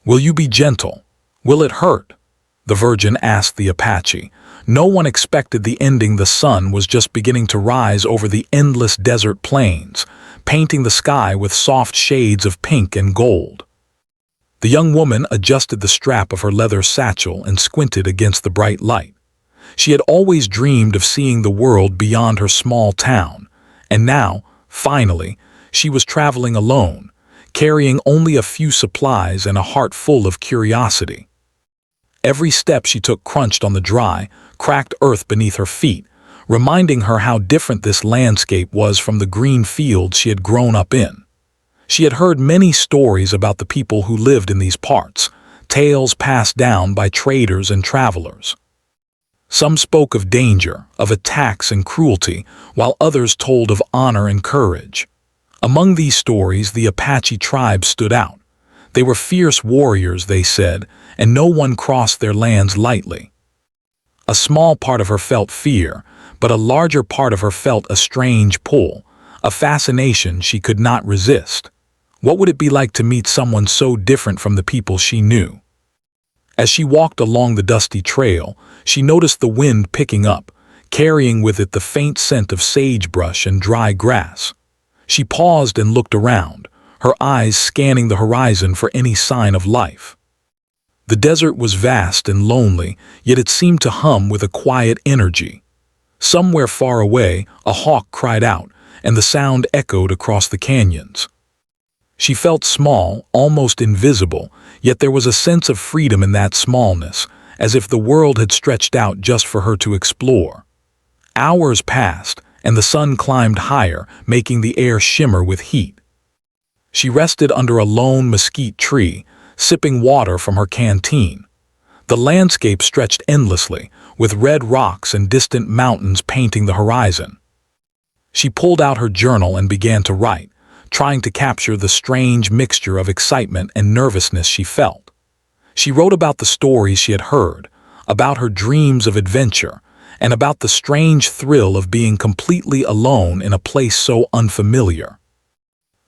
Will you be gentle? Will it hurt? The Virgin asked the Apache. No one expected the ending. The sun was just beginning to rise over the endless desert plains, painting the sky with soft shades of pink and gold. The young woman adjusted the strap of her leather satchel and squinted against the bright light. She had always dreamed of seeing the world beyond her small town, and now, finally, she was traveling alone, carrying only a few supplies and a heart full of curiosity. Every step she took crunched on the dry, cracked earth beneath her feet, reminding her how different this landscape was from the green fields she had grown up in. She had heard many stories about the people who lived in these parts, tales passed down by traders and travelers. Some spoke of danger, of attacks and cruelty, while others told of honor and courage. Among these stories, the Apache tribe stood out. They were fierce warriors, they said, and no one crossed their lands lightly. A small part of her felt fear, but a larger part of her felt a strange pull, a fascination she could not resist. What would it be like to meet someone so different from the people she knew? As she walked along the dusty trail, she noticed the wind picking up, carrying with it the faint scent of sagebrush and dry grass. She paused and looked around, her eyes scanning the horizon for any sign of life. The desert was vast and lonely, yet it seemed to hum with a quiet energy. Somewhere far away, a hawk cried out, and the sound echoed across the canyons. She felt small, almost invisible, yet there was a sense of freedom in that smallness, as if the world had stretched out just for her to explore. Hours passed, and the sun climbed higher, making the air shimmer with heat. She rested under a lone mesquite tree, sipping water from her canteen. The landscape stretched endlessly, with red rocks and distant mountains painting the horizon. She pulled out her journal and began to write, trying to capture the strange mixture of excitement and nervousness she felt. She wrote about the stories she had heard, about her dreams of adventure, and about the strange thrill of being completely alone in a place so unfamiliar.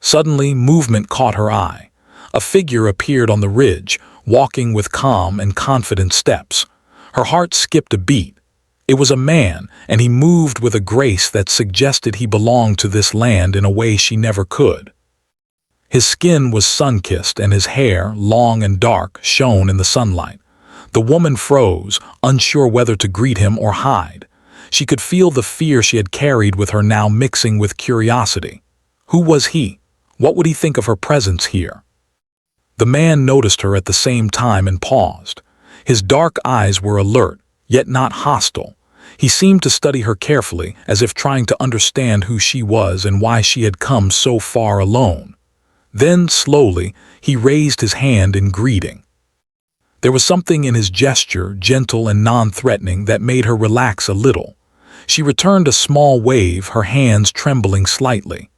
Suddenly, movement caught her eye. A figure appeared on the ridge, walking with calm and confident steps. Her heart skipped a beat. It was a man, and he moved with a grace that suggested he belonged to this land in a way she never could. His skin was sun-kissed, and his hair, long and dark, shone in the sunlight. The woman froze, unsure whether to greet him or hide. She could feel the fear she had carried with her now mixing with curiosity. Who was he? What would he think of her presence here? The man noticed her at the same time and paused. His dark eyes were alert, yet not hostile. He seemed to study her carefully, as if trying to understand who she was and why she had come so far alone. Then, slowly, he raised his hand in greeting. There was something in his gesture, gentle and non-threatening, that made her relax a little. She returned a small wave, her hands trembling slightly.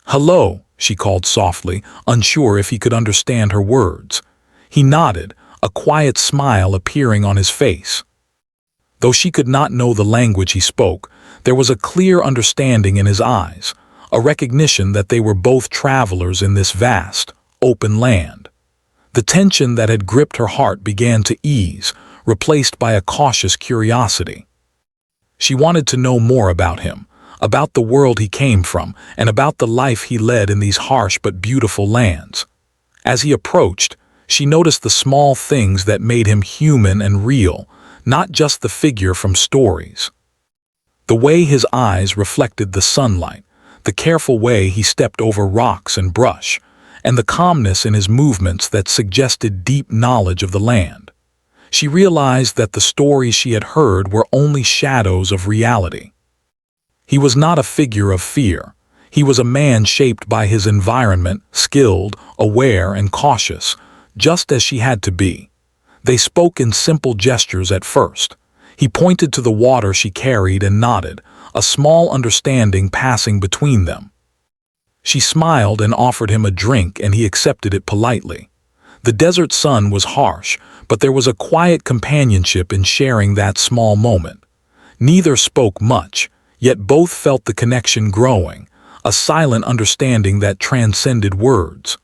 "Hello," she called softly, unsure if he could understand her words. He nodded, a quiet smile appearing on his face. Though she could not know the language he spoke, there was a clear understanding in his eyes, a recognition that they were both travelers in this vast, open land. The tension that had gripped her heart began to ease, replaced by a cautious curiosity. She wanted to know more about him, about the world he came from, and about the life he led in these harsh but beautiful lands. As he approached, she noticed the small things that made him human and real, not just the figure from stories. The way his eyes reflected the sunlight, the careful way he stepped over rocks and brush, and the calmness in his movements that suggested deep knowledge of the land. She realized that the stories she had heard were only shadows of reality. He was not a figure of fear. He was a man shaped by his environment, skilled, aware, and cautious, just as she had to be. They spoke in simple gestures at first. He pointed to the water she carried and nodded, a small understanding passing between them. She smiled and offered him a drink, and he accepted it politely. The desert sun was harsh, but there was a quiet companionship in sharing that small moment. Neither spoke much, yet both felt the connection growing, a silent understanding that transcended words.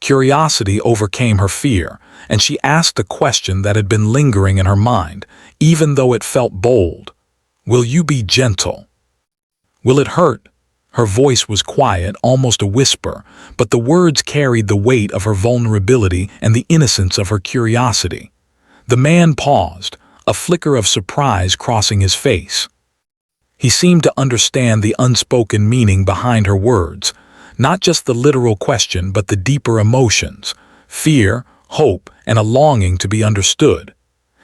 Curiosity overcame her fear, and she asked a question that had been lingering in her mind, even though it felt bold. "Will you be gentle? Will it hurt?" Her voice was quiet, almost a whisper, but the words carried the weight of her vulnerability and the innocence of her curiosity. The man paused, a flicker of surprise crossing his face. He seemed to understand the unspoken meaning behind her words, not just the literal question but the deeper emotions, fear, hope, and a longing to be understood.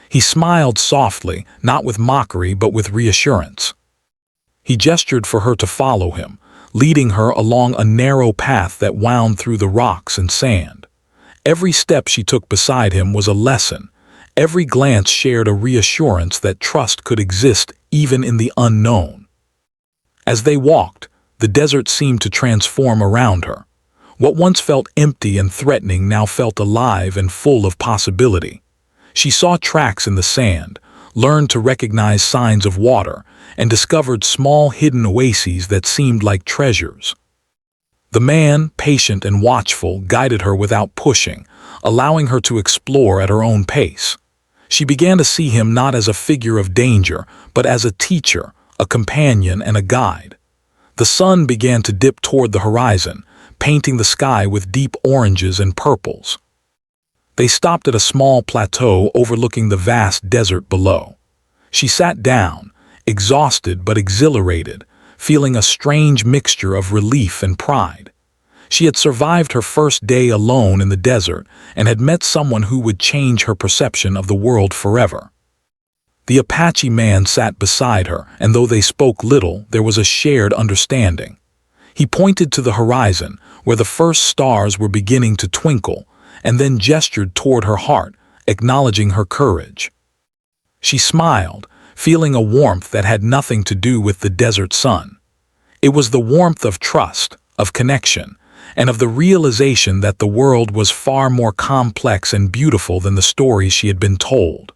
He smiled softly, not with mockery but with reassurance. He gestured for her to follow him, leading her along a narrow path that wound through the rocks and sand. Every step she took beside him was a lesson. Every glance shared a reassurance that trust could exist even in the unknown. As they walked, the desert seemed to transform around her. What once felt empty and threatening now felt alive and full of possibility. She saw tracks in the sand, learned to recognize signs of water, and discovered small hidden oases that seemed like treasures. The man, patient and watchful, guided her without pushing, allowing her to explore at her own pace. She began to see him not as a figure of danger, but as a teacher, a companion, and a guide. The sun began to dip toward the horizon, painting the sky with deep oranges and purples. They stopped at a small plateau overlooking the vast desert below. She sat down, exhausted but exhilarated, feeling a strange mixture of relief and pride. She had survived her first day alone in the desert and had met someone who would change her perception of the world forever. The Apache man sat beside her, and though they spoke little, there was a shared understanding. He pointed to the horizon, where the first stars were beginning to twinkle, and then gestured toward her heart, acknowledging her courage. She smiled, feeling a warmth that had nothing to do with the desert sun. It was the warmth of trust, of connection, and of the realization that the world was far more complex and beautiful than the stories she had been told.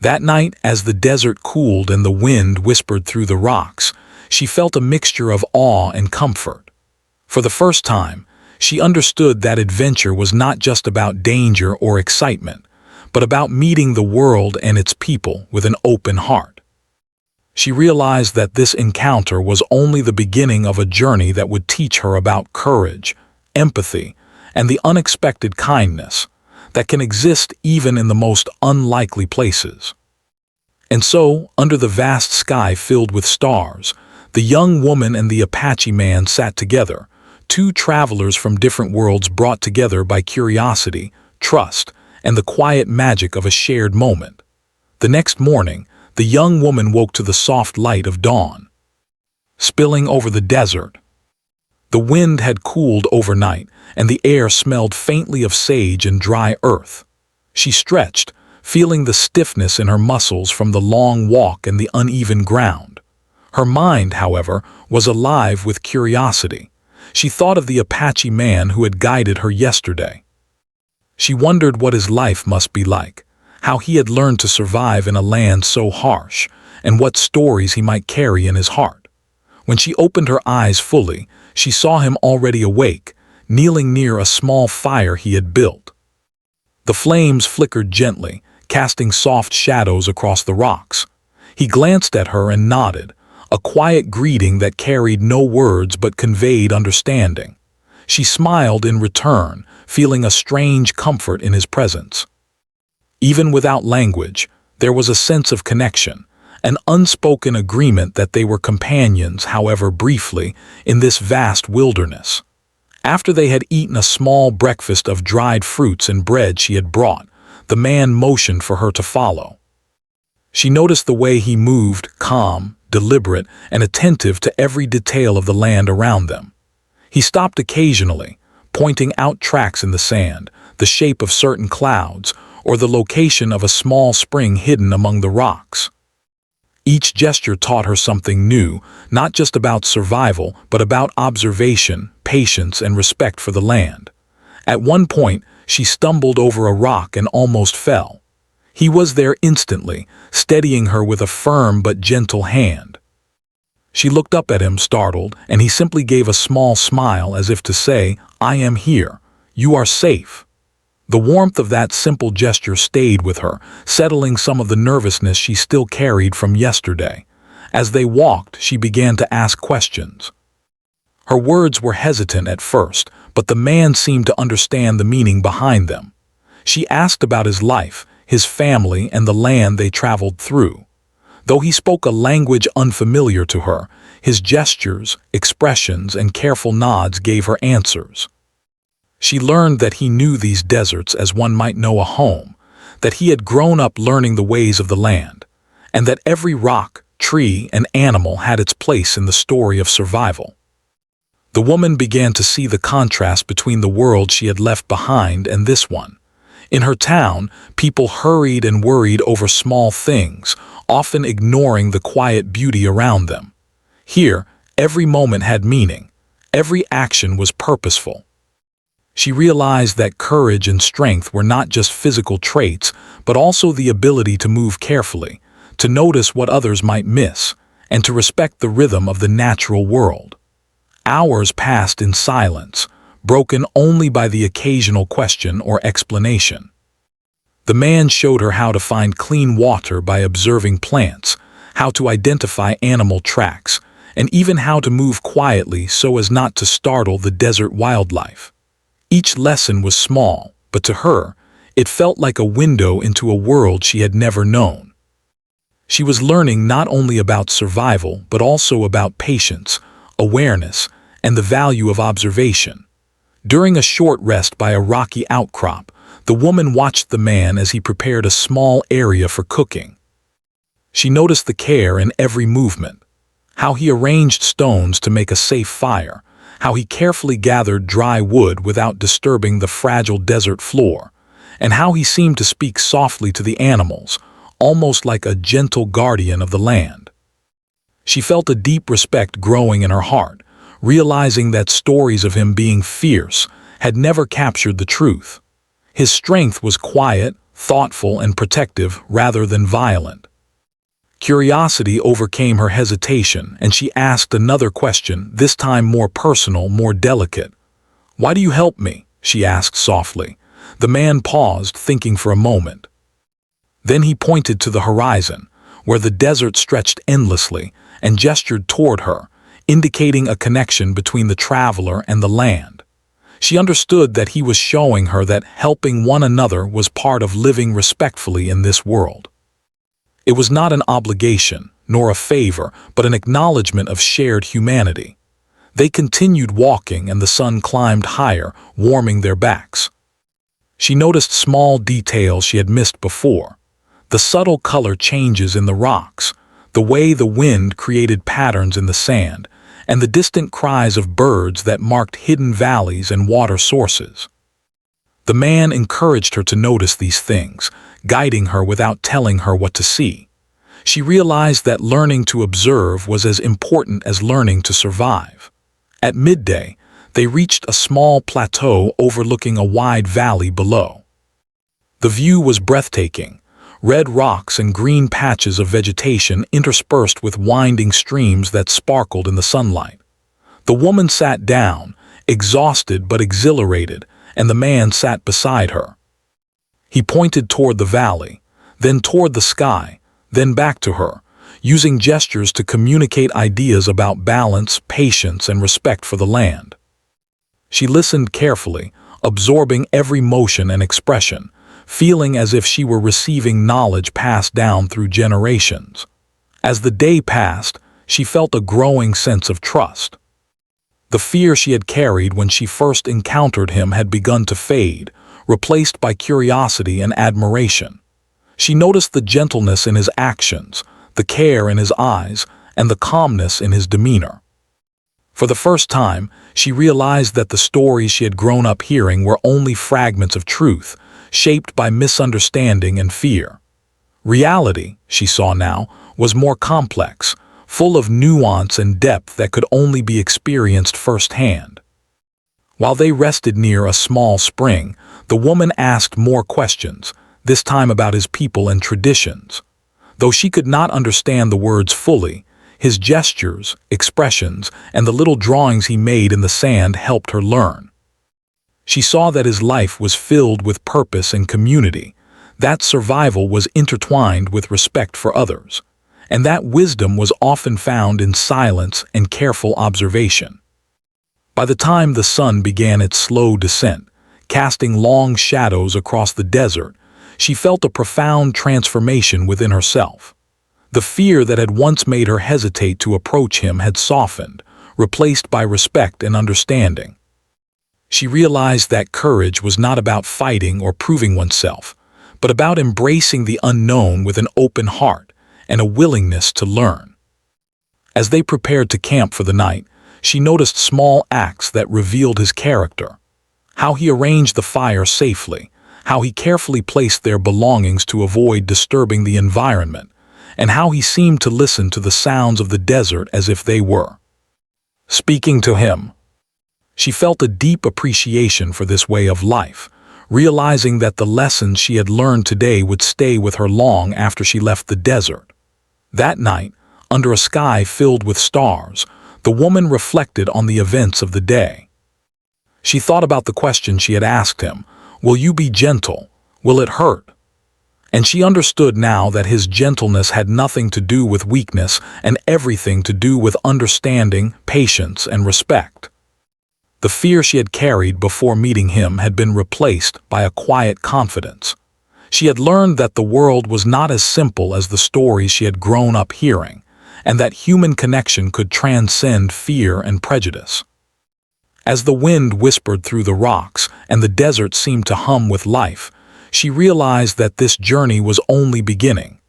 That night, as the desert cooled and the wind whispered through the rocks, she felt a mixture of awe and comfort. For the first time, she understood that adventure was not just about danger or excitement, but about meeting the world and its people with an open heart. She realized that this encounter was only the beginning of a journey that would teach her about courage, empathy, and the unexpected kindness that can exist even in the most unlikely places. And so, under the vast sky filled with stars, the young woman and the Apache man sat together, two travelers from different worlds brought together by curiosity, trust, and the quiet magic of a shared moment. The next morning, the young woman woke to the soft light of dawn, spilling over the desert. The wind had cooled overnight, and the air smelled faintly of sage and dry earth. She stretched, feeling the stiffness in her muscles from the long walk and the uneven ground. Her mind, however, was alive with curiosity. She thought of the Apache man who had guided her yesterday. She wondered what his life must be like, how he had learned to survive in a land so harsh, and what stories he might carry in his heart. When she opened her eyes fully, she saw him already awake, kneeling near a small fire he had built. The flames flickered gently, casting soft shadows across the rocks. He glanced at her and nodded, a quiet greeting that carried no words but conveyed understanding. She smiled in return, feeling a strange comfort in his presence. Even without language, there was a sense of connection, an unspoken agreement that they were companions, however briefly, in this vast wilderness. After they had eaten a small breakfast of dried fruits and bread she had brought, the man motioned for her to follow. She noticed the way he moved, calm, deliberate, and attentive to every detail of the land around them. He stopped occasionally, pointing out tracks in the sand, the shape of certain clouds, or the location of a small spring hidden among the rocks. Each gesture taught her something new, not just about survival, but about observation, patience, and respect for the land. At one point, she stumbled over a rock and almost fell. He was there instantly, steadying her with a firm but gentle hand. She looked up at him, startled, and he simply gave a small smile as if to say, "I am here. "You are safe." The warmth of that simple gesture stayed with her, settling some of the nervousness she still carried from yesterday. As they walked, she began to ask questions. Her words were hesitant at first, but the man seemed to understand the meaning behind them. She asked about his life, his family, and the land they traveled through. Though he spoke a language unfamiliar to her, his gestures, expressions, and careful nods gave her answers. She learned that he knew these deserts as one might know a home, that he had grown up learning the ways of the land, and that every rock, tree, and animal had its place in the story of survival. The woman began to see the contrast between the world she had left behind and this one. In her town, people hurried and worried over small things, often ignoring the quiet beauty around them. Here, every moment had meaning. Every action was purposeful. She realized that courage and strength were not just physical traits, but also the ability to move carefully, to notice what others might miss, and to respect the rhythm of the natural world. Hours passed in silence, broken only by the occasional question or explanation. The man showed her how to find clean water by observing plants, how to identify animal tracks, and even how to move quietly so as not to startle the desert wildlife. Each lesson was small, but to her, it felt like a window into a world she had never known. She was learning not only about survival, but also about patience, awareness, and the value of observation. During a short rest by a rocky outcrop, the woman watched the man as he prepared a small area for cooking. She noticed the care in every movement, how he arranged stones to make a safe fire, how he carefully gathered dry wood without disturbing the fragile desert floor, and how he seemed to speak softly to the animals, almost like a gentle guardian of the land. She felt a deep respect growing in her heart, realizing that stories of him being fierce had never captured the truth. His strength was quiet, thoughtful, and protective rather than violent. Curiosity overcame her hesitation, and she asked another question, this time more personal, more delicate. "Why do you help me?" she asked softly. The man paused, thinking for a moment. Then he pointed to the horizon, where the desert stretched endlessly, and gestured toward her, indicating a connection between the traveler and the land. She understood that he was showing her that helping one another was part of living respectfully in this world. It was not an obligation, nor a favor, but an acknowledgement of shared humanity. They continued walking, and the sun climbed higher, warming their backs. She noticed small details she had missed before. The subtle color changes in the rocks, the way the wind created patterns in the sand, and the distant cries of birds that marked hidden valleys and water sources. The man encouraged her to notice these things, guiding her without telling her what to see. She realized that learning to observe was as important as learning to survive. At midday, they reached a small plateau overlooking a wide valley below. The view was breathtaking. Red rocks and green patches of vegetation interspersed with winding streams that sparkled in the sunlight. The woman sat down, exhausted but exhilarated, and the man sat beside her. He pointed toward the valley, then toward the sky, then back to her, using gestures to communicate ideas about balance, patience, and respect for the land. She listened carefully, absorbing every motion and expression, feeling as if she were receiving knowledge passed down through generations. As the day passed, she felt a growing sense of trust. The fear she had carried when she first encountered him had begun to fade, replaced by curiosity and admiration. She noticed the gentleness in his actions, the care in his eyes, and the calmness in his demeanor. For the first time, she realized that the stories she had grown up hearing were only fragments of truth, shaped by misunderstanding and fear. Reality, she saw now, was more complex, full of nuance and depth that could only be experienced firsthand. While they rested near a small spring, the woman asked more questions, this time about his people and traditions. Though she could not understand the words fully, his gestures, expressions, and the little drawings he made in the sand helped her learn. She saw that his life was filled with purpose and community, that survival was intertwined with respect for others, and that wisdom was often found in silence and careful observation. By the time the sun began its slow descent, casting long shadows across the desert, she felt a profound transformation within herself. The fear that had once made her hesitate to approach him had softened, replaced by respect and understanding. She realized that courage was not about fighting or proving oneself, but about embracing the unknown with an open heart and a willingness to learn. As they prepared to camp for the night, she noticed small acts that revealed his character. How he arranged the fire safely, how he carefully placed their belongings to avoid disturbing the environment, and how he seemed to listen to the sounds of the desert as if they were speaking to him. She felt a deep appreciation for this way of life, realizing that the lessons she had learned today would stay with her long after she left the desert. That night, under a sky filled with stars, the woman reflected on the events of the day. She thought about the question she had asked him, "Will you be gentle? Will it hurt?" And she understood now that his gentleness had nothing to do with weakness and everything to do with understanding, patience, and respect. The fear she had carried before meeting him had been replaced by a quiet confidence. She had learned that the world was not as simple as the stories she had grown up hearing, and that human connection could transcend fear and prejudice. As the wind whispered through the rocks and the desert seemed to hum with life, she realized that this journey was only beginning.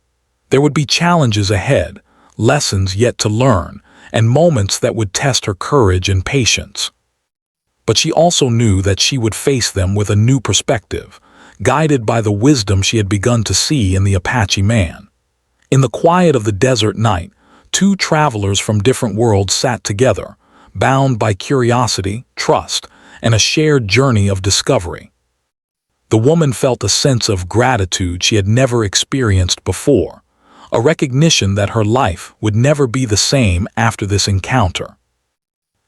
There would be challenges ahead, lessons yet to learn, and moments that would test her courage and patience. But she also knew that she would face them with a new perspective, guided by the wisdom she had begun to see in the Apache man. In the quiet of the desert night, two travelers from different worlds sat together, bound by curiosity, trust, and a shared journey of discovery. The woman felt a sense of gratitude she had never experienced before, a recognition that her life would never be the same after this encounter.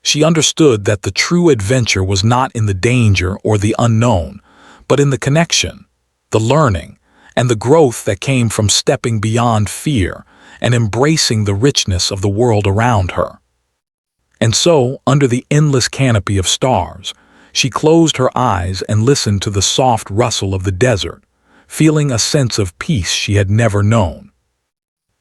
She understood that the true adventure was not in the danger or the unknown, but in the connection, the learning, and the growth that came from stepping beyond fear and embracing the richness of the world around her. And so, under the endless canopy of stars, she closed her eyes and listened to the soft rustle of the desert, feeling a sense of peace she had never known.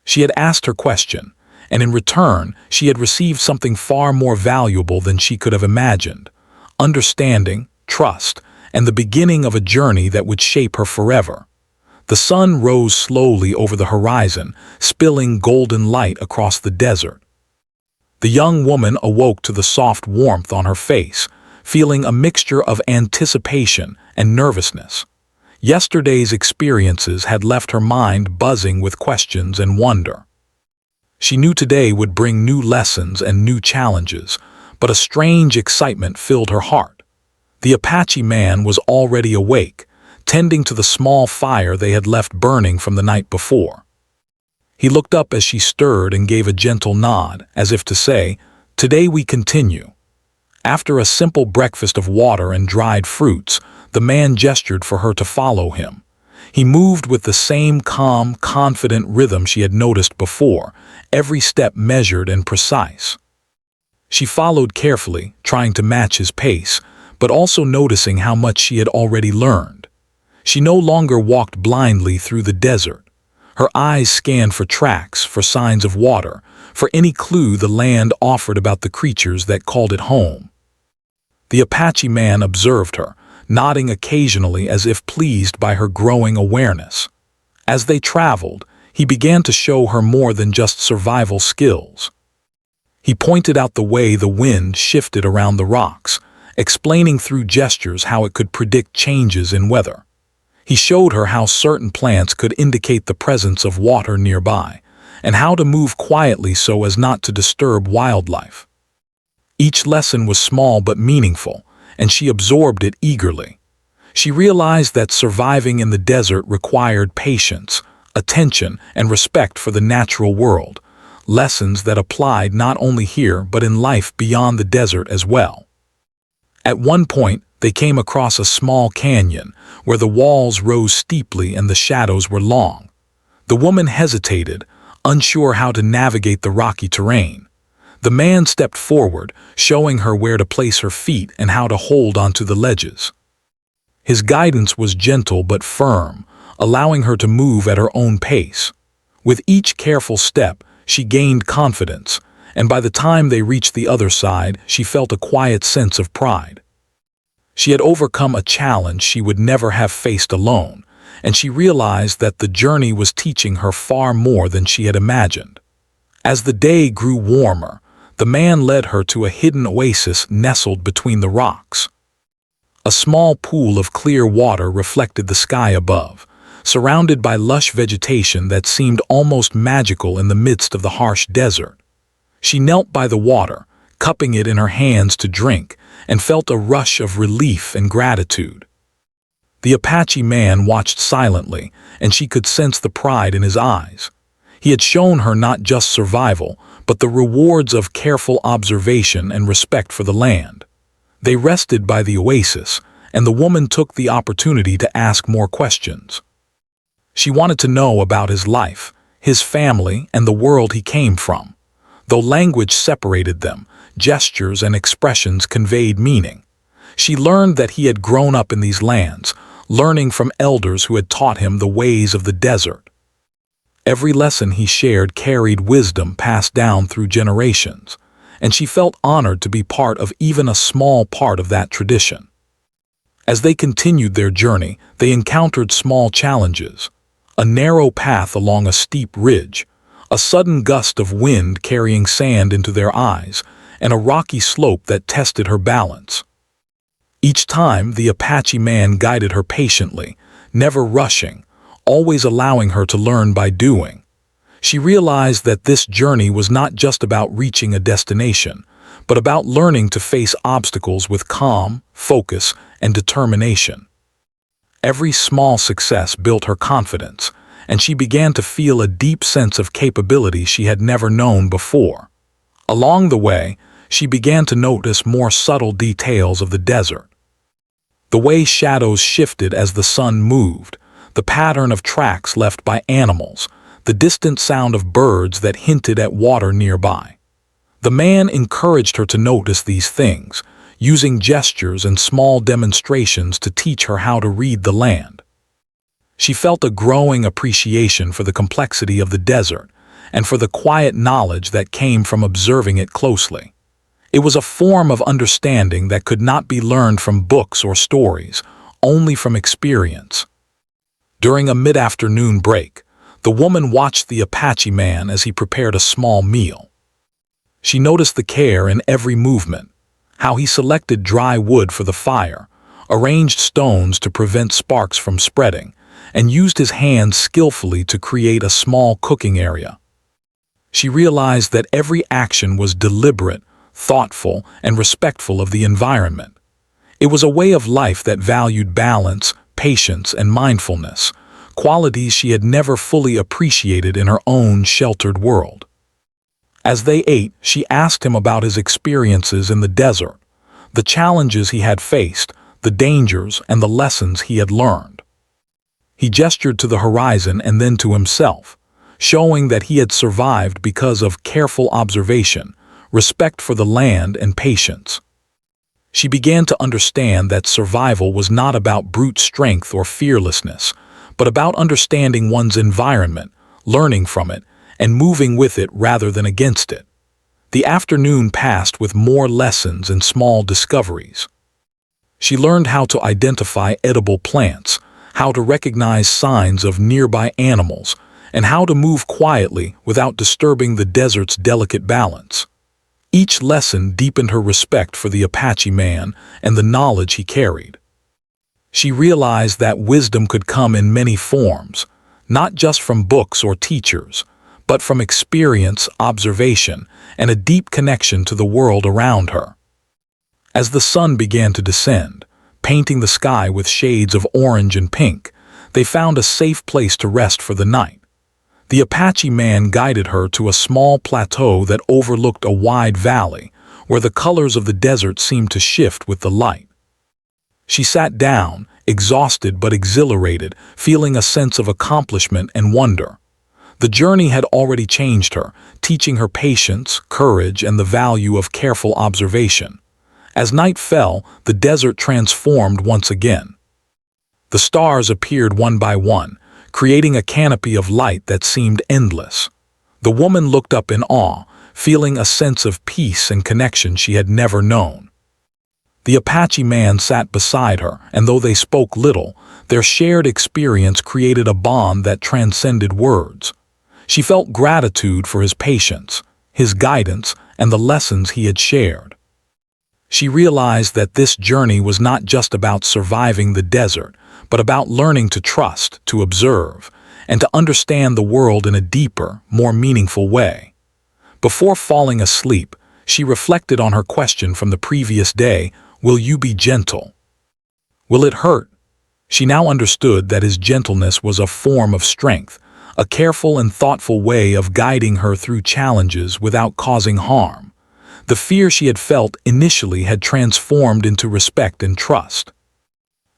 She had asked her question, and in return, she had received something far more valuable than she could have imagined: understanding, trust, and the beginning of a journey that would shape her forever. The sun rose slowly over the horizon, spilling golden light across the desert. The young woman awoke to the soft warmth on her face, feeling a mixture of anticipation and nervousness. Yesterday's experiences had left her mind buzzing with questions and wonder. She knew today would bring new lessons and new challenges, but a strange excitement filled her heart. The Apache man was already awake, tending to the small fire they had left burning from the night before. He looked up as she stirred and gave a gentle nod, as if to say, "Today we continue." After a simple breakfast of water and dried fruits, the man gestured for her to follow him. He moved with the same calm, confident rhythm she had noticed before, every step measured and precise. She followed carefully, trying to match his pace, but also noticing how much she had already learned. She no longer walked blindly through the desert. Her eyes scanned for tracks, for signs of water, for any clue the land offered about the creatures that called it home. The Apache man observed her, nodding occasionally as if pleased by her growing awareness. As they traveled, he began to show her more than just survival skills. He pointed out the way the wind shifted around the rocks, explaining through gestures how it could predict changes in weather. He showed her how certain plants could indicate the presence of water nearby, and how to move quietly so as not to disturb wildlife. Each lesson was small but meaningful, and she absorbed it eagerly. She realized that surviving in the desert required patience, attention, and respect for the natural world, lessons that applied not only here but in life beyond the desert as well. At one point, they came across a small canyon where the walls rose steeply and the shadows were long. The woman hesitated, unsure how to navigate the rocky terrain. The man stepped forward, showing her where to place her feet and how to hold onto the ledges. His guidance was gentle but firm, allowing her to move at her own pace. With each careful step, she gained confidence, and by the time they reached the other side, she felt a quiet sense of pride. She had overcome a challenge she would never have faced alone, and she realized that the journey was teaching her far more than she had imagined. As the day grew warmer, the man led her to a hidden oasis nestled between the rocks. A small pool of clear water reflected the sky above, surrounded by lush vegetation that seemed almost magical in the midst of the harsh desert. She knelt by the water, cupping it in her hands to drink, and felt a rush of relief and gratitude. The Apache man watched silently, and she could sense the pride in his eyes. He had shown her not just survival, but the rewards of careful observation and respect for the land. They rested by the oasis, and the woman took the opportunity to ask more questions. She wanted to know about his life, his family, and the world he came from. Though language separated them, gestures and expressions conveyed meaning. She learned that he had grown up in these lands, learning from elders who had taught him the ways of the desert. Every lesson he shared carried wisdom passed down through generations, and she felt honored to be part of even a small part of that tradition. As they continued their journey, they encountered small challenges: a narrow path along a steep ridge, a sudden gust of wind carrying sand into their eyes, and a rocky slope that tested her balance. Each time, the Apache man guided her patiently, never rushing, always allowing her to learn by doing. She realized that this journey was not just about reaching a destination, but about learning to face obstacles with calm, focus, and determination. Every small success built her confidence, and she began to feel a deep sense of capability she had never known before. Along the way, she began to notice more subtle details of the desert. The way shadows shifted as the sun moved, the pattern of tracks left by animals, the distant sound of birds that hinted at water nearby. The man encouraged her to notice these things, using gestures and small demonstrations to teach her how to read the land. She felt a growing appreciation for the complexity of the desert and for the quiet knowledge that came from observing it closely. It was a form of understanding that could not be learned from books or stories, only from experience. During a mid-afternoon break, the woman watched the Apache man as he prepared a small meal. She noticed the care in every movement, how he selected dry wood for the fire, arranged stones to prevent sparks from spreading, and used his hands skillfully to create a small cooking area. She realized that every action was deliberate, thoughtful, and respectful of the environment. It was a way of life that valued balance, patience, and mindfulness, qualities she had never fully appreciated in her own sheltered world. As they ate, she asked him about his experiences in the desert, the challenges he had faced, the dangers, and the lessons he had learned. He gestured to the horizon and then to himself, showing that he had survived because of careful observation, respect for the land, and patience. She began to understand that survival was not about brute strength or fearlessness, but about understanding one's environment, learning from it, and moving with it rather than against it. The afternoon passed with more lessons and small discoveries. She learned how to identify edible plants, how to recognize signs of nearby animals, and how to move quietly without disturbing the desert's delicate balance. Each lesson deepened her respect for the Apache man and the knowledge he carried. She realized that wisdom could come in many forms, not just from books or teachers, but from experience, observation, and a deep connection to the world around her. As the sun began to descend, painting the sky with shades of orange and pink, they found a safe place to rest for the night. The Apache man guided her to a small plateau that overlooked a wide valley, where the colors of the desert seemed to shift with the light. She sat down, exhausted but exhilarated, feeling a sense of accomplishment and wonder. The journey had already changed her, teaching her patience, courage, and the value of careful observation. As night fell, the desert transformed once again. The stars appeared one by one, creating a canopy of light that seemed endless. The woman looked up in awe, feeling a sense of peace and connection she had never known. The Apache man sat beside her, and though they spoke little, their shared experience created a bond that transcended words. She felt gratitude for his patience, his guidance, and the lessons he had shared. She realized that this journey was not just about surviving the desert, but about learning to trust, to observe, and to understand the world in a deeper, more meaningful way. Before falling asleep, she reflected on her question from the previous day: will you be gentle? Will it hurt? She now understood that his gentleness was a form of strength, a careful and thoughtful way of guiding her through challenges without causing harm. The fear she had felt initially had transformed into respect and trust.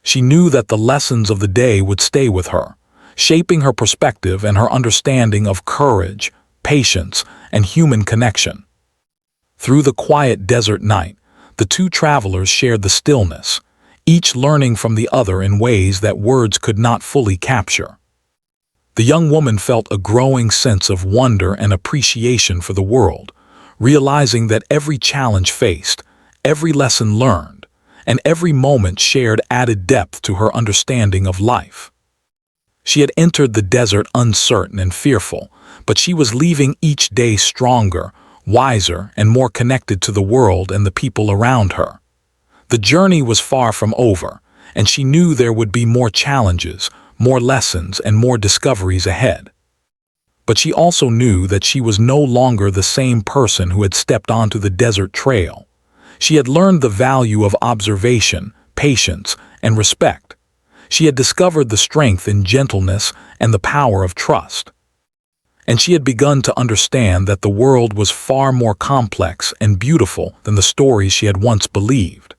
She knew that the lessons of the day would stay with her, shaping her perspective and her understanding of courage, patience, and human connection. Through the quiet desert night, the two travelers shared the stillness, each learning from the other in ways that words could not fully capture. The young woman felt a growing sense of wonder and appreciation for the world, realizing that every challenge faced, every lesson learned, and every moment shared added depth to her understanding of life. She had entered the desert uncertain and fearful, but she was leaving each day stronger, wiser, and more connected to the world and the people around her. The journey was far from over, and she knew there would be more challenges, more lessons, and more discoveries ahead. But she also knew that she was no longer the same person who had stepped onto the desert trail. She had learned the value of observation, patience, and respect. She had discovered the strength in gentleness and the power of trust. And she had begun to understand that the world was far more complex and beautiful than the stories she had once believed.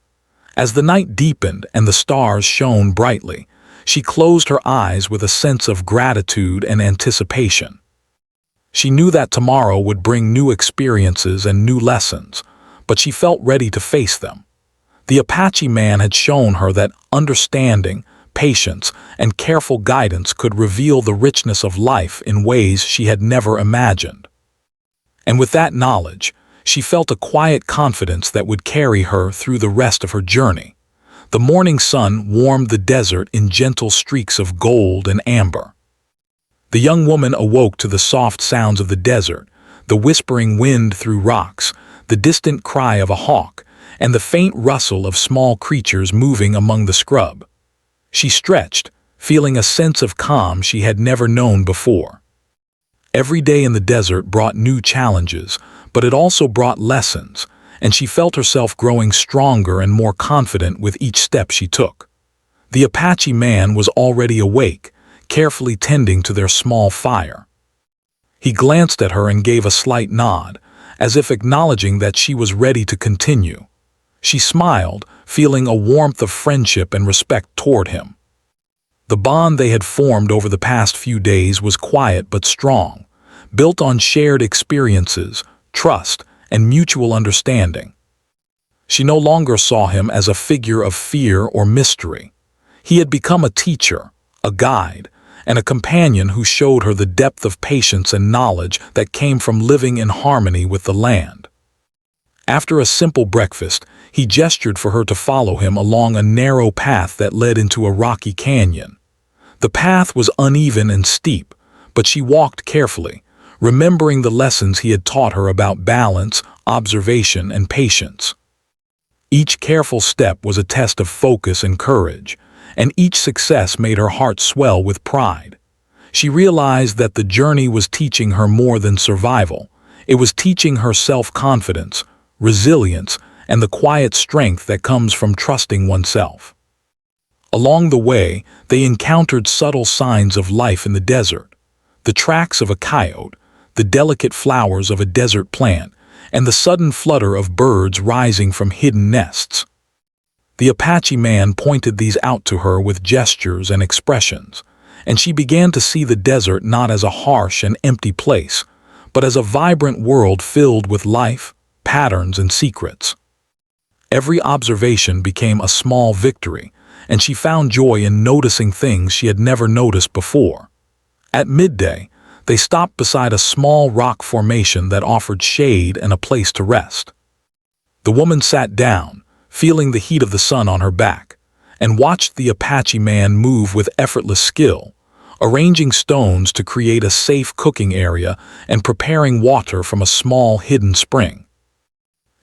As the night deepened and the stars shone brightly, she closed her eyes with a sense of gratitude and anticipation. She knew that tomorrow would bring new experiences and new lessons, but she felt ready to face them. The Apache man had shown her that understanding, patience, and careful guidance could reveal the richness of life in ways she had never imagined. And with that knowledge, she felt a quiet confidence that would carry her through the rest of her journey. The morning sun warmed the desert in gentle streaks of gold and amber. The young woman awoke to the soft sounds of the desert, the whispering wind through rocks, the distant cry of a hawk, and the faint rustle of small creatures moving among the scrub. She stretched, feeling a sense of calm she had never known before. Every day in the desert brought new challenges, but it also brought lessons, and she felt herself growing stronger and more confident with each step she took. The Apache man was already awake, carefully tending to their small fire. He glanced at her and gave a slight nod, as if acknowledging that she was ready to continue. She smiled, feeling a warmth of friendship and respect toward him. The bond they had formed over the past few days was quiet but strong, built on shared experiences, trust, and mutual understanding. She no longer saw him as a figure of fear or mystery. He had become a teacher, a guide, and a companion who showed her the depth of patience and knowledge that came from living in harmony with the land. After a simple breakfast, he gestured for her to follow him along a narrow path that led into a rocky canyon. The path was uneven and steep, but she walked carefully, remembering the lessons he had taught her about balance, observation, and patience. Each careful step was a test of focus and courage, and each success made her heart swell with pride. She realized that the journey was teaching her more than survival. It was teaching her self-confidence, resilience, and the quiet strength that comes from trusting oneself. Along the way, they encountered subtle signs of life in the desert: the tracks of a coyote, the delicate flowers of a desert plant, and the sudden flutter of birds rising from hidden nests. The Apache man pointed these out to her with gestures and expressions, and she began to see the desert not as a harsh and empty place, but as a vibrant world filled with life, patterns, and secrets. Every observation became a small victory, and she found joy in noticing things she had never noticed before. At midday, they stopped beside a small rock formation that offered shade and a place to rest. The woman sat down, feeling the heat of the sun on her back, and watched the Apache man move with effortless skill, arranging stones to create a safe cooking area and preparing water from a small hidden spring.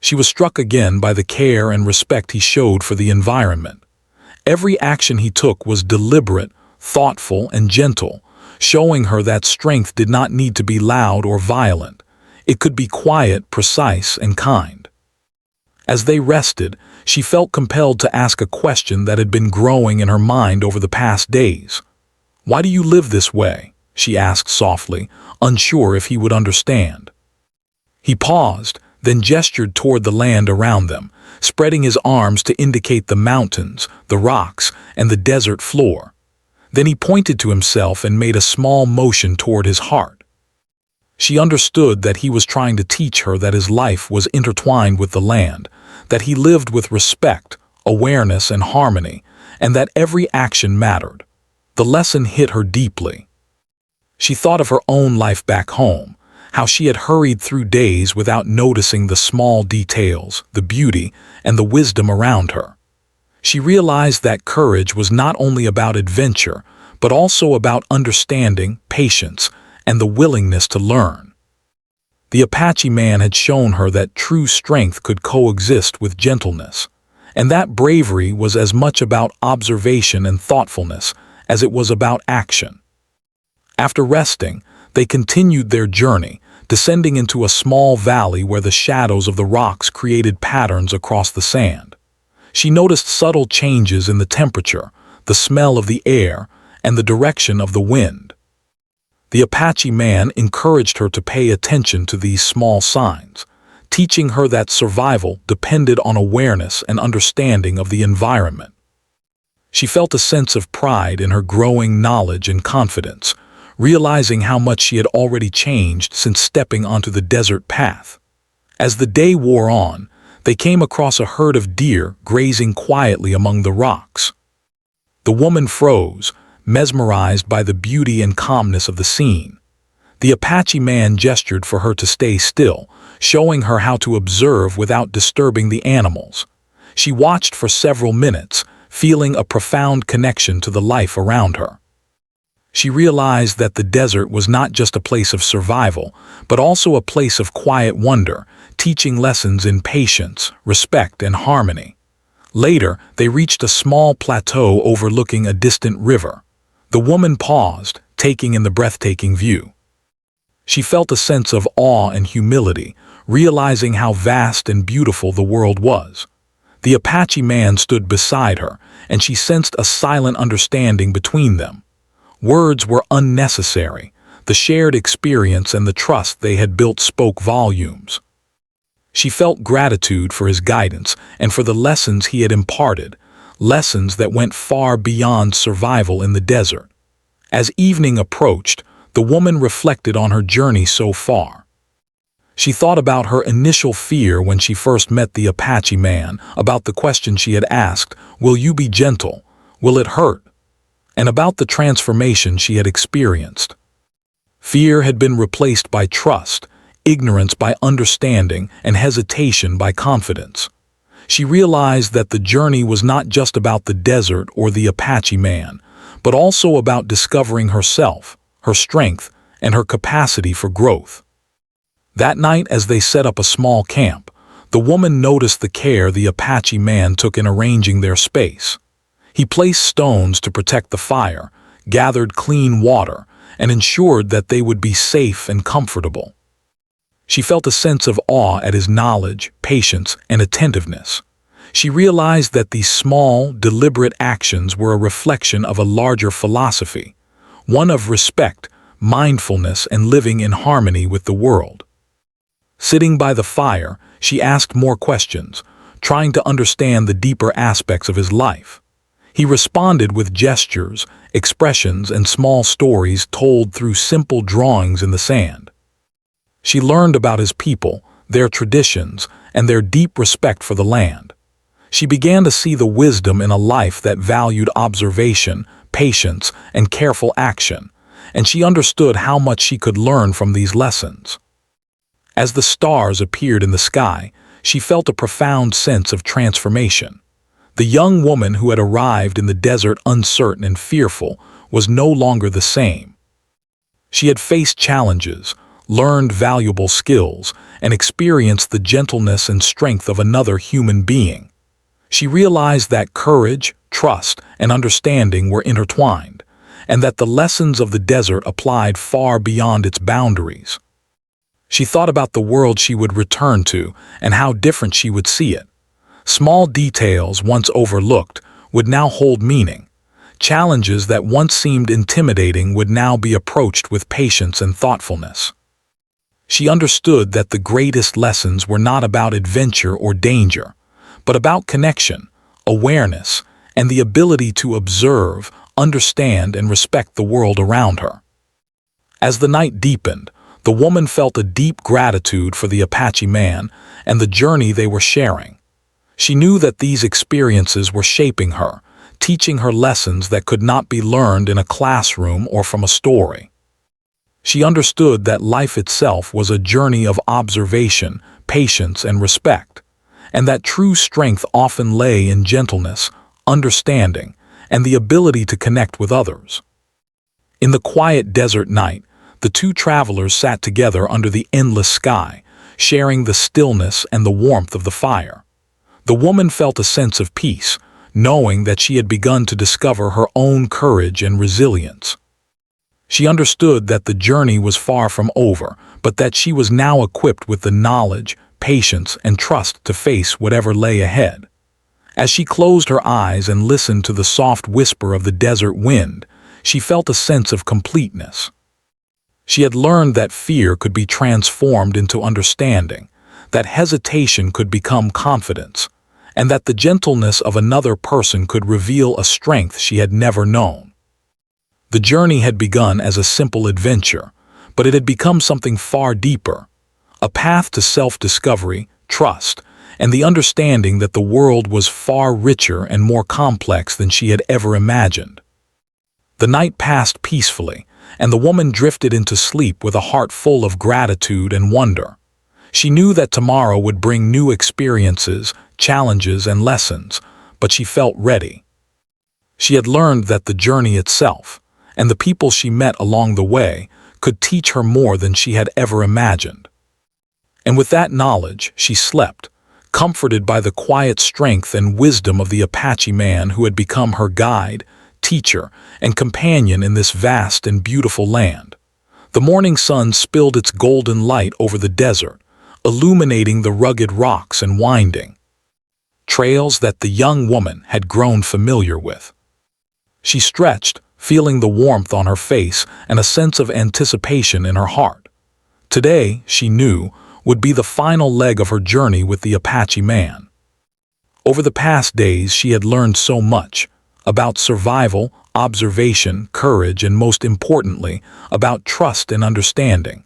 She was struck again by the care and respect he showed for the environment. Every action he took was deliberate, thoughtful, and gentle, showing her that strength did not need to be loud or violent. It could be quiet, precise, and kind. As they rested, she felt compelled to ask a question that had been growing in her mind over the past days. "Why do you live this way?" she asked softly, unsure if he would understand. He paused, then gestured toward the land around them, spreading his arms to indicate the mountains, the rocks, and the desert floor. Then he pointed to himself and made a small motion toward his heart. She understood that he was trying to teach her that his life was intertwined with the land, that he lived with respect, awareness, and harmony, and that every action mattered. The lesson hit her deeply. She thought of her own life back home, how she had hurried through days without noticing the small details, the beauty, and the wisdom around her. She realized that courage was not only about adventure, but also about understanding, patience, and the willingness to learn. The Apache man had shown her that true strength could coexist with gentleness, and that bravery was as much about observation and thoughtfulness as it was about action. After resting, they continued their journey, descending into a small valley where the shadows of the rocks created patterns across the sand. She noticed subtle changes in the temperature, the smell of the air, and the direction of the wind. The Apache man encouraged her to pay attention to these small signs, teaching her that survival depended on awareness and understanding of the environment. She felt a sense of pride in her growing knowledge and confidence, realizing how much she had already changed since stepping onto the desert path. As the day wore on, they came across a herd of deer grazing quietly among the rocks. The woman froze, mesmerized by the beauty and calmness of the scene. The Apache man gestured for her to stay still, showing her how to observe without disturbing the animals. She watched for several minutes, feeling a profound connection to the life around her. She realized that the desert was not just a place of survival, but also a place of quiet wonder, teaching lessons in patience, respect, and harmony. Later, they reached a small plateau overlooking a distant river. The woman paused, taking in the breathtaking view. She felt a sense of awe and humility, realizing how vast and beautiful the world was. The Apache man stood beside her, and she sensed a silent understanding between them. Words were unnecessary. The shared experience and the trust they had built spoke volumes. She felt gratitude for his guidance and for the lessons he had imparted, lessons that went far beyond survival in the desert. As evening approached, the woman reflected on her journey so far. She thought about her initial fear when she first met the Apache man, about the question she had asked, "Will you be gentle? Will it hurt?" and about the transformation she had experienced. Fear had been replaced by trust, ignorance by understanding, and hesitation by confidence. She realized that the journey was not just about the desert or the Apache man, but also about discovering herself, her strength, and her capacity for growth. That night, as they set up a small camp, the woman noticed the care the Apache man took in arranging their space. He placed stones to protect the fire, gathered clean water, and ensured that they would be safe and comfortable. She felt a sense of awe at his knowledge, patience, and attentiveness. She realized that these small, deliberate actions were a reflection of a larger philosophy, one of respect, mindfulness, and living in harmony with the world. Sitting by the fire, she asked more questions, trying to understand the deeper aspects of his life. He responded with gestures, expressions, and small stories told through simple drawings in the sand. She learned about his people, their traditions, and their deep respect for the land. She began to see the wisdom in a life that valued observation, patience, and careful action, and she understood how much she could learn from these lessons. As the stars appeared in the sky, she felt a profound sense of transformation. The young woman who had arrived in the desert uncertain and fearful was no longer the same. She had faced challenges, learned valuable skills, and experienced the gentleness and strength of another human being. She realized that courage, trust, and understanding were intertwined, and that the lessons of the desert applied far beyond its boundaries. She thought about the world she would return to and how different she would see it. Small details once overlooked would now hold meaning. Challenges that once seemed intimidating would now be approached with patience and thoughtfulness. She understood that the greatest lessons were not about adventure or danger, but about connection, awareness, and the ability to observe, understand, and respect the world around her. As the night deepened, the woman felt a deep gratitude for the Apache man and the journey they were sharing. She knew that these experiences were shaping her, teaching her lessons that could not be learned in a classroom or from a story. She understood that life itself was a journey of observation, patience, and respect, and that true strength often lay in gentleness, understanding, and the ability to connect with others. In the quiet desert night, the two travelers sat together under the endless sky, sharing the stillness and the warmth of the fire. The woman felt a sense of peace, knowing that she had begun to discover her own courage and resilience. She understood that the journey was far from over, but that she was now equipped with the knowledge, patience, and trust to face whatever lay ahead. As she closed her eyes and listened to the soft whisper of the desert wind, she felt a sense of completeness. She had learned that fear could be transformed into understanding, that hesitation could become confidence, and that the gentleness of another person could reveal a strength she had never known. The journey had begun as a simple adventure, but it had become something far deeper, a path to self-discovery, trust, and the understanding that the world was far richer and more complex than she had ever imagined. The night passed peacefully, and the woman drifted into sleep with a heart full of gratitude and wonder. She knew that tomorrow would bring new experiences, challenges, and lessons, but she felt ready. She had learned that the journey itself, and the people she met along the way, could teach her more than she had ever imagined. And with that knowledge, she slept, comforted by the quiet strength and wisdom of the Apache man who had become her guide, teacher, and companion in this vast and beautiful land. The morning sun spilled its golden light over the desert, illuminating the rugged rocks and winding trails that the young woman had grown familiar with. She stretched, feeling the warmth on her face and a sense of anticipation in her heart. Today, she knew, would be the final leg of her journey with the Apache man. Over the past days, she had learned so much about survival, observation, courage, and most importantly, about trust and understanding.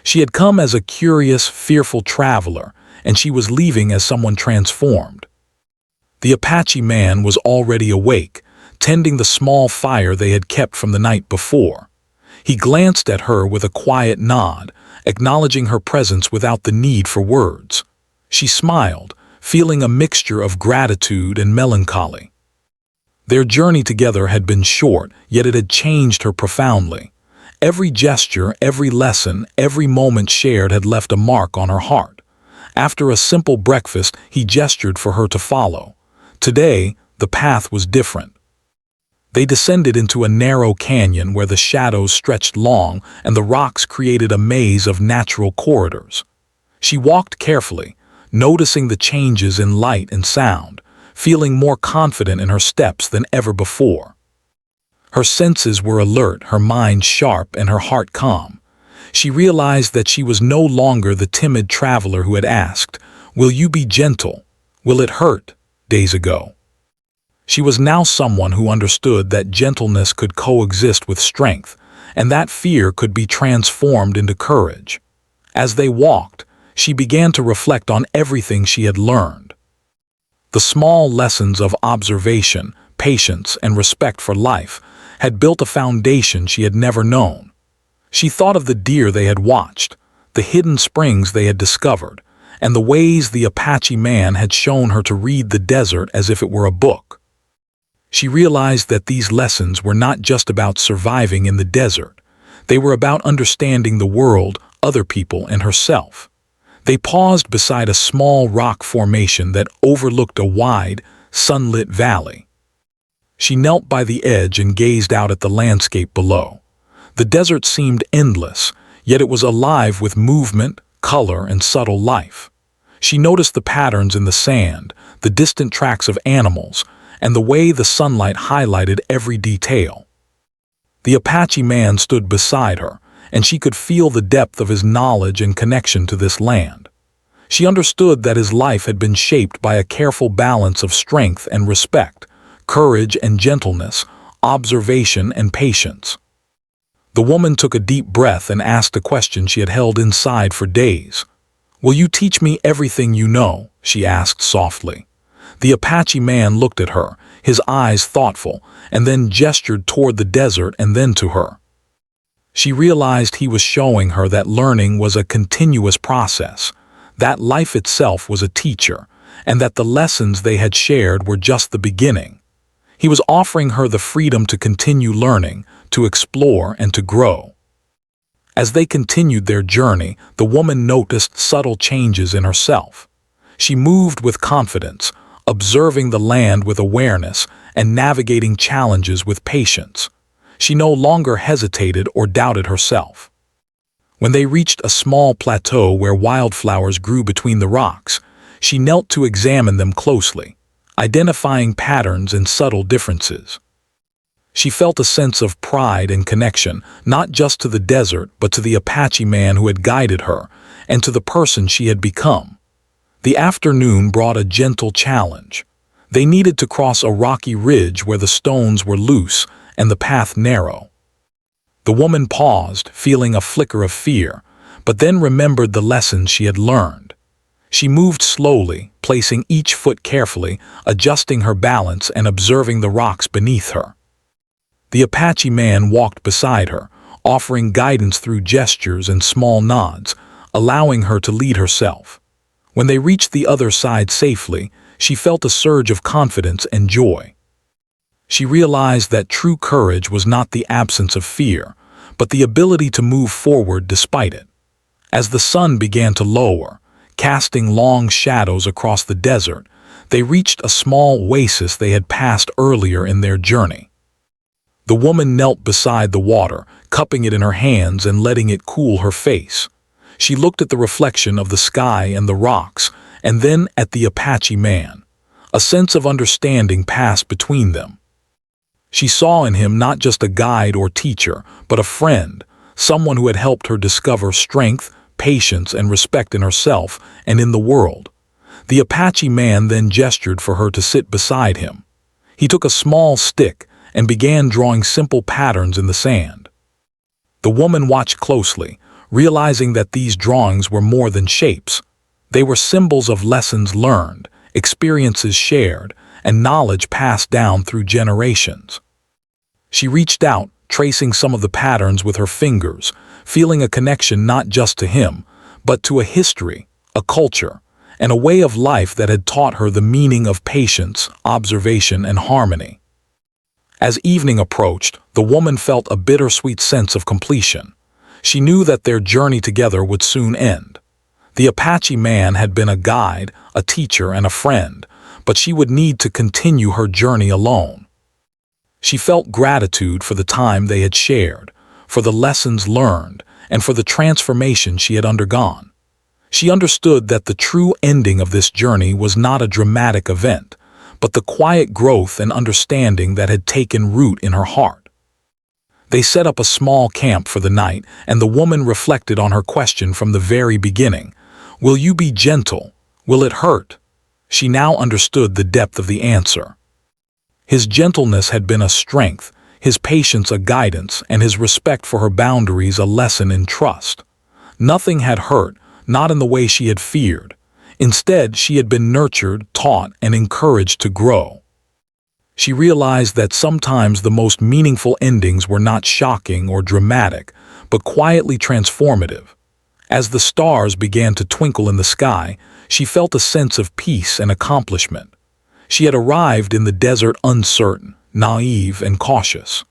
She had come as a curious, fearful traveler, and she was leaving as someone transformed. The Apache man was already awake, tending the small fire they had kept from the night before. He glanced at her with a quiet nod, acknowledging her presence without the need for words. She smiled, feeling a mixture of gratitude and melancholy. Their journey together had been short, yet it had changed her profoundly. Every gesture, every lesson, every moment shared had left a mark on her heart. After a simple breakfast, he gestured for her to follow. Today, the path was different. They descended into a narrow canyon where the shadows stretched long and the rocks created a maze of natural corridors. She walked carefully, noticing the changes in light and sound, feeling more confident in her steps than ever before. Her senses were alert, her mind sharp, and her heart calm. She realized that she was no longer the timid traveler who had asked, "Will you be gentle?" Will it hurt? Days ago. She was now someone who understood that gentleness could coexist with strength, and that fear could be transformed into courage. As they walked, she began to reflect on everything she had learned. The small lessons of observation, patience, and respect for life had built a foundation she had never known. She thought of the deer they had watched, the hidden springs they had discovered, and the ways the Apache man had shown her to read the desert as if it were a book. She realized that these lessons were not just about surviving in the desert. They were about understanding the world, other people, and herself. They paused beside a small rock formation that overlooked a wide, sunlit valley. She knelt by the edge and gazed out at the landscape below. The desert seemed endless, yet it was alive with movement, color, and subtle life. She noticed the patterns in the sand, the distant tracks of animals, and the way the sunlight highlighted every detail. The Apache man stood beside her, and she could feel the depth of his knowledge and connection to this land. She understood that his life had been shaped by a careful balance of strength and respect, courage and gentleness, observation and patience. The woman took a deep breath and asked a question she had held inside for days. "Will you teach me everything you know?" she asked softly. The Apache man looked at her, his eyes thoughtful, and then gestured toward the desert and then to her. She realized he was showing her that learning was a continuous process, that life itself was a teacher, and that the lessons they had shared were just the beginning. He was offering her the freedom to continue learning, to explore, and to grow. As they continued their journey, the woman noticed subtle changes in herself. She moved with confidence, observing the land with awareness and navigating challenges with patience. She no longer hesitated or doubted herself. When they reached a small plateau where wildflowers grew between the rocks, she knelt to examine them closely, identifying patterns and subtle differences. She felt a sense of pride and connection, not just to the desert, but to the Apache man who had guided her, and to the person she had become. The afternoon brought a gentle challenge. They needed to cross a rocky ridge where the stones were loose and the path narrow. The woman paused, feeling a flicker of fear, but then remembered the lessons she had learned. She moved slowly, placing each foot carefully, adjusting her balance and observing the rocks beneath her. The Apache man walked beside her, offering guidance through gestures and small nods, allowing her to lead herself. When they reached the other side safely, she felt a surge of confidence and joy. She realized that true courage was not the absence of fear, but the ability to move forward despite it. As the sun began to lower, casting long shadows across the desert, they reached a small oasis they had passed earlier in their journey. The woman knelt beside the water, cupping it in her hands and letting it cool her face. She looked at the reflection of the sky and the rocks, and then at the Apache man. A sense of understanding passed between them. She saw in him not just a guide or teacher, but a friend, someone who had helped her discover strength, patience, and respect in herself and in the world. The Apache man then gestured for her to sit beside him. He took a small stick and began drawing simple patterns in the sand. The woman watched closely, realizing that these drawings were more than shapes. They were symbols of lessons learned, experiences shared, and knowledge passed down through generations. She reached out, tracing some of the patterns with her fingers, feeling a connection not just to him, but to a history, a culture, and a way of life that had taught her the meaning of patience, observation, and harmony. As evening approached, the woman felt a bittersweet sense of completion. She knew that their journey together would soon end. The Apache man had been a guide, a teacher, and a friend, but she would need to continue her journey alone. She felt gratitude for the time they had shared, for the lessons learned, and for the transformation she had undergone. She understood that the true ending of this journey was not a dramatic event, but the quiet growth and understanding that had taken root in her heart. They set up a small camp for the night, and the woman reflected on her question from the very beginning. Will you be gentle? Will it hurt? She now understood the depth of the answer. His gentleness had been a strength, his patience a guidance, and his respect for her boundaries a lesson in trust. Nothing had hurt, not in the way she had feared. Instead, she had been nurtured, taught, and encouraged to grow. She realized that sometimes the most meaningful endings were not shocking or dramatic, but quietly transformative. As the stars began to twinkle in the sky, she felt a sense of peace and accomplishment. She had arrived in the desert uncertain, naive, and cautious.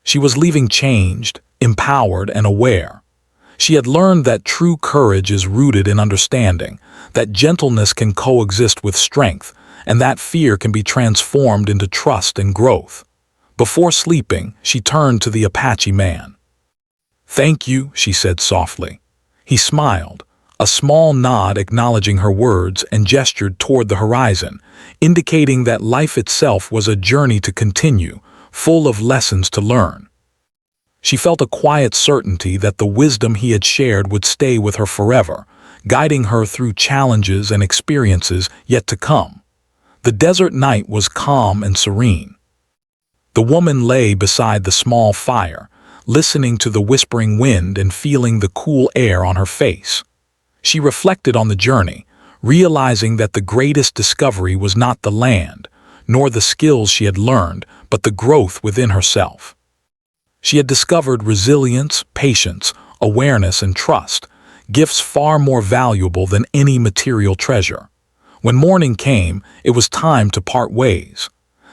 She was leaving changed, empowered, and aware. She had learned that true courage is rooted in understanding, that gentleness can coexist with strength, and that fear can be transformed into trust and growth. Before sleeping, she turned to the Apache man. "Thank you," she said softly. He smiled, a small nod acknowledging her words, and gestured toward the horizon, indicating that life itself was a journey to continue, full of lessons to learn. She felt a quiet certainty that the wisdom he had shared would stay with her forever, guiding her through challenges and experiences yet to come. The desert night was calm and serene. The woman lay beside the small fire, listening to the whispering wind and feeling the cool air on her face. She reflected on the journey, realizing that the greatest discovery was not the land, nor the skills she had learned, but the growth within herself. She had discovered resilience, patience, awareness, and trust, gifts far more valuable than any material treasure. When morning came, it was time to part ways.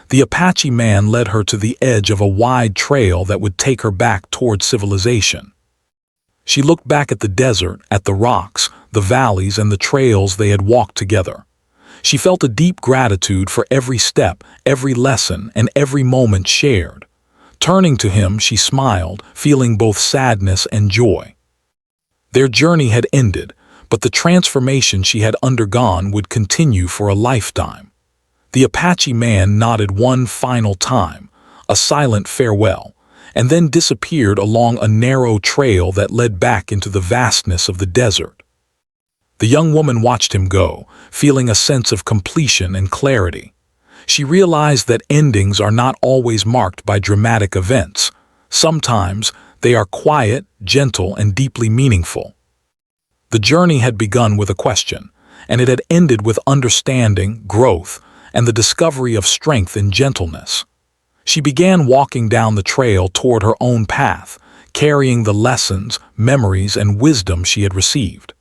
The Apache man led her to the edge of a wide trail that would take her back toward civilization. She looked back at the desert, at the rocks, the valleys, and the trails they had walked together. She felt a deep gratitude for every step, every lesson, and every moment shared. Turning to him, she smiled, feeling both sadness and joy. Their journey had ended, but the transformation she had undergone would continue for a lifetime. The Apache man nodded one final time, a silent farewell, and then disappeared along a narrow trail that led back into the vastness of the desert. The young woman watched him go, feeling a sense of completion and clarity. She realized that endings are not always marked by dramatic events. Sometimes they are quiet, gentle, and deeply meaningful. The journey had begun with a question, and it had ended with understanding, growth, and the discovery of strength and gentleness. She began walking down the trail toward her own path, carrying the lessons, memories, and wisdom she had received.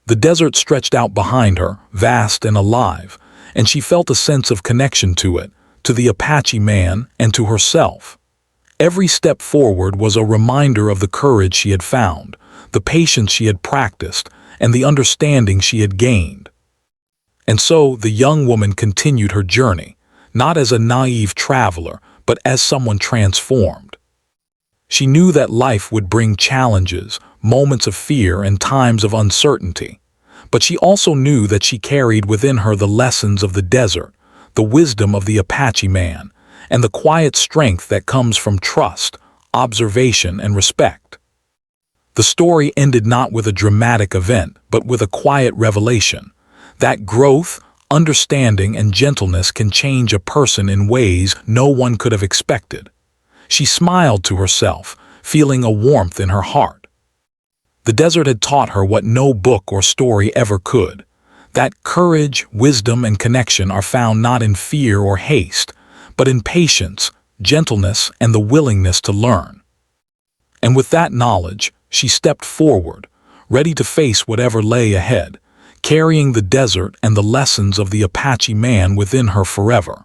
The desert stretched out behind her, vast and alive, and she felt a sense of connection to it, to the Apache man, and to herself. Every step forward was a reminder of the courage she had found, the patience she had practiced, and the understanding she had gained. And so the young woman continued her journey, not as a naive traveler, but as someone transformed. She knew that life would bring challenges, moments of fear, and times of uncertainty. But she also knew that she carried within her the lessons of the desert, the wisdom of the Apache man, and the quiet strength that comes from trust, observation, and respect. The story ended not with a dramatic event, but with a quiet revelation that growth, understanding, and gentleness can change a person in ways no one could have expected. She smiled to herself, feeling a warmth in her heart. The desert had taught her what no book or story ever could, that courage, wisdom, and connection are found not in fear or haste, but in patience, gentleness, and the willingness to learn. And with that knowledge, she stepped forward, ready to face whatever lay ahead, carrying the desert and the lessons of the Apache man within her forever.